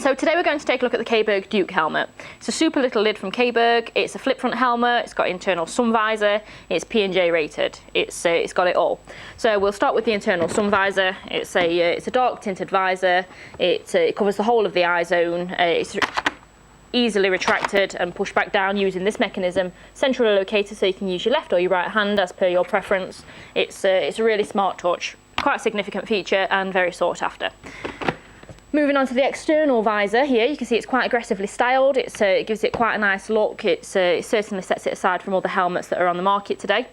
So today we're going to take a look at the Caberg Duke helmet. It's a super little lid from Caberg. It's a flip front helmet. It's got internal sun visor. It's P&J rated. It's got it all. So we'll start with the internal sun visor. It's a dark tinted visor. It covers the whole of the eye zone. It's easily retracted and pushed back down using this mechanism, central locator, so you can use your left or your right hand as per your preference. It's a really smart touch, quite a significant feature and very sought after. Moving on to the external visor here, you can see it's quite aggressively styled. It gives it quite a nice look. It certainly sets it aside from all the helmets that are on the market today.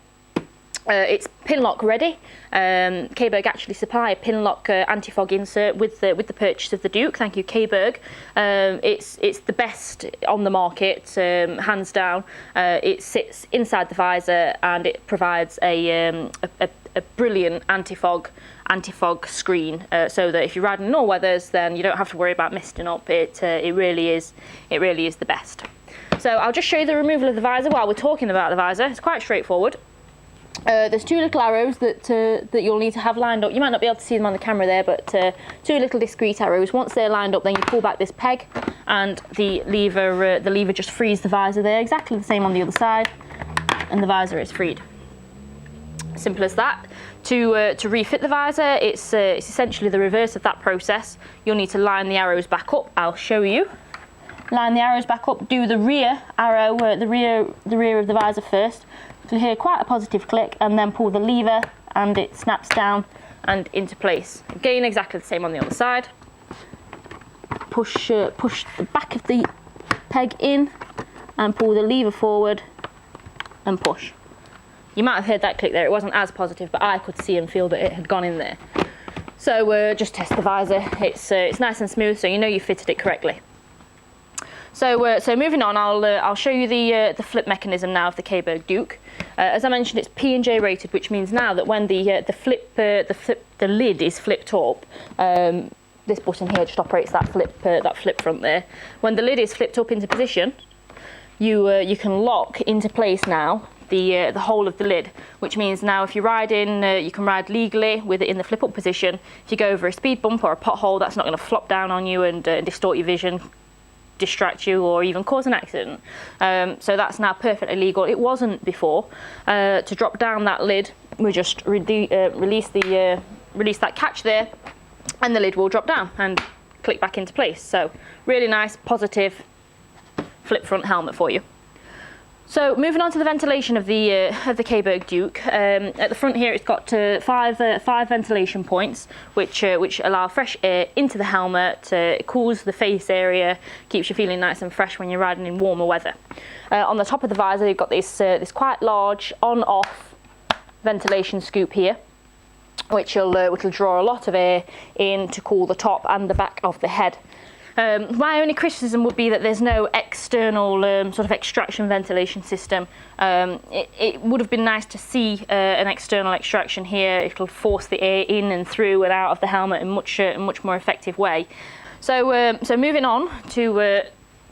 It's pin lock ready. Caberg actually supply a pin lock anti-fog insert with the purchase of the Duke. Thank you, Caberg. It's the best on the market, hands down. It sits inside the visor and it provides a brilliant anti-fog screen, so that if you're riding in all weathers, then you don't have to worry about misting up. It really is the best. So I'll just show you the removal of the visor while we're talking about the visor. It's quite straightforward. There's two little arrows that you'll need to have lined up. You might not be able to see them on the camera there, but two little discrete arrows. Once they're lined up, then you pull back this peg, and the lever just frees the visor there. Exactly the same on the other side, and the visor is freed. Simple as that. To refit the visor, it's essentially the reverse of that process. You'll need to line the arrows back up. I'll show you. Line the arrows back up. Do the rear arrow, the rear of the visor first. You'll hear quite a positive click, and then pull the lever, and it snaps down and into place. Again, exactly the same on the other side. Push the back of the peg in, and pull the lever forward, and push. You might have heard that click there. It wasn't as positive, but I could see and feel that it had gone in there. So just test the visor. It's nice and smooth, so you know you fitted it correctly. So moving on, I'll show you the flip mechanism now of the Caberg Duke. As I mentioned, it's P&J rated, which means now that when the lid is flipped up, this button here just operates that flip front there. When the lid is flipped up into position, you can lock into place now the whole of the lid, which means now if you're riding, you can ride legally with it in the flip up position. If you go over a speed bump or a pothole, that's not going to flop down on you and distort your vision, distract you, or even cause an accident. So that's now perfectly legal. It wasn't before. To drop down that lid, we just release that catch there, and the lid will drop down and click back into place. So really nice, positive flip front helmet for you. So moving on to the ventilation of the Caberg Duke. At the front here, it's got five ventilation points, which allow fresh air into the helmet. It cools the face area, keeps you feeling nice and fresh when you're riding in warmer weather. On the top of the visor, you've got this quite large on-off ventilation scoop here, which will draw a lot of air in to cool the top and the back of the head. My only criticism would be that there's no external sort of extraction ventilation system. It would have been nice to see an external extraction here. It'll force the air in and through and out of the helmet in a much more effective way. So moving on to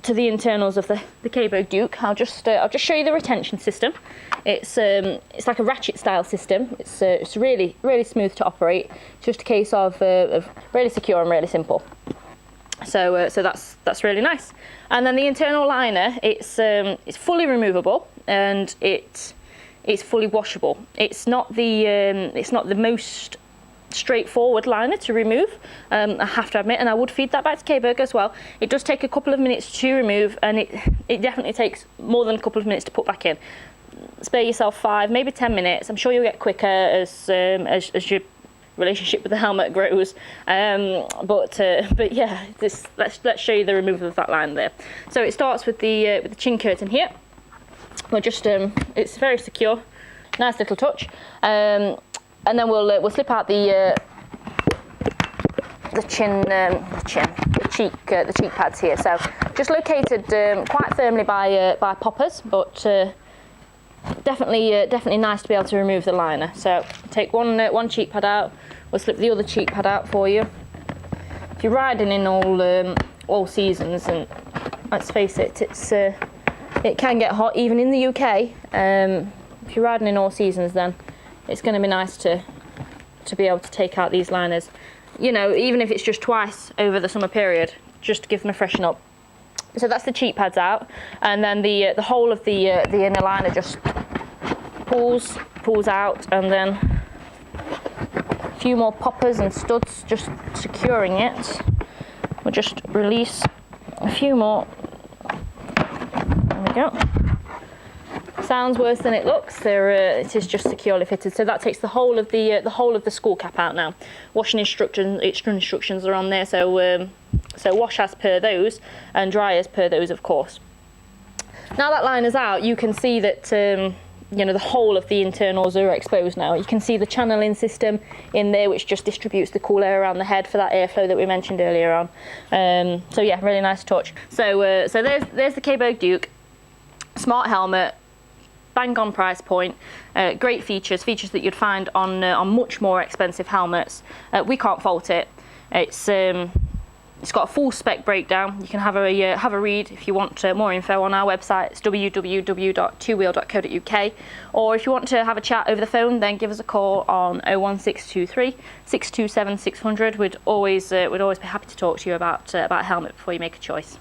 the internals of the Caberg Duke, I'll just show you the retention system. It's like a ratchet style system. It's really smooth to operate. It's just a case of really secure and really simple. So that's really nice. And then the internal liner, it's fully removable and it's fully washable. It's not the most straightforward liner to remove, I have to admit, and I would feed that back to Caberg as well. It does take a couple of minutes to remove, and it definitely takes more than a couple of minutes to put back in. Spare yourself 5, maybe 10 minutes. I'm sure you'll get quicker as your relationship with the helmet grows, but yeah, let's show you the removal of that line there. So it starts with the chin curtain here. We're just it's very secure, nice little touch, and then we'll slip out the cheek pads here. So just located quite firmly by poppers, but definitely nice to be able to remove the liner. So take one cheek pad out. We'll slip the other cheek pad out for you. If you're riding in all seasons, and let's face it, it can get hot even in the UK. If you're riding in all seasons, then it's going to be nice to be able to take out these liners. You know, even if it's just twice over the summer period, just to give them a freshen up. So that's the cheek pads out, and then the whole of the inner liner just pulls out, and then a few more poppers and studs just securing it. We'll just release a few more. There we go. Sounds worse than it looks. It is just securely fitted. So that takes the whole of the skull cap out now. Washing instructions are on there. So wash as per those and dry as per those, of course. Now that liner's out, you can see that you know, the whole of the internals are exposed now. You can see the channeling system in there, which just distributes the cool air around the head for that airflow that we mentioned earlier on. So yeah, really nice touch. So there's the Caberg Duke, smart helmet, bang on price point, great features that you'd find on much more expensive helmets. We can't fault it. It's got a full spec breakdown. You can have a read if you want more info on our website. It's www.twowheel.co.uk, or if you want to have a chat over the phone, then give us a call on 01623 627 600. We'd always be happy to talk to you about a helmet before you make a choice.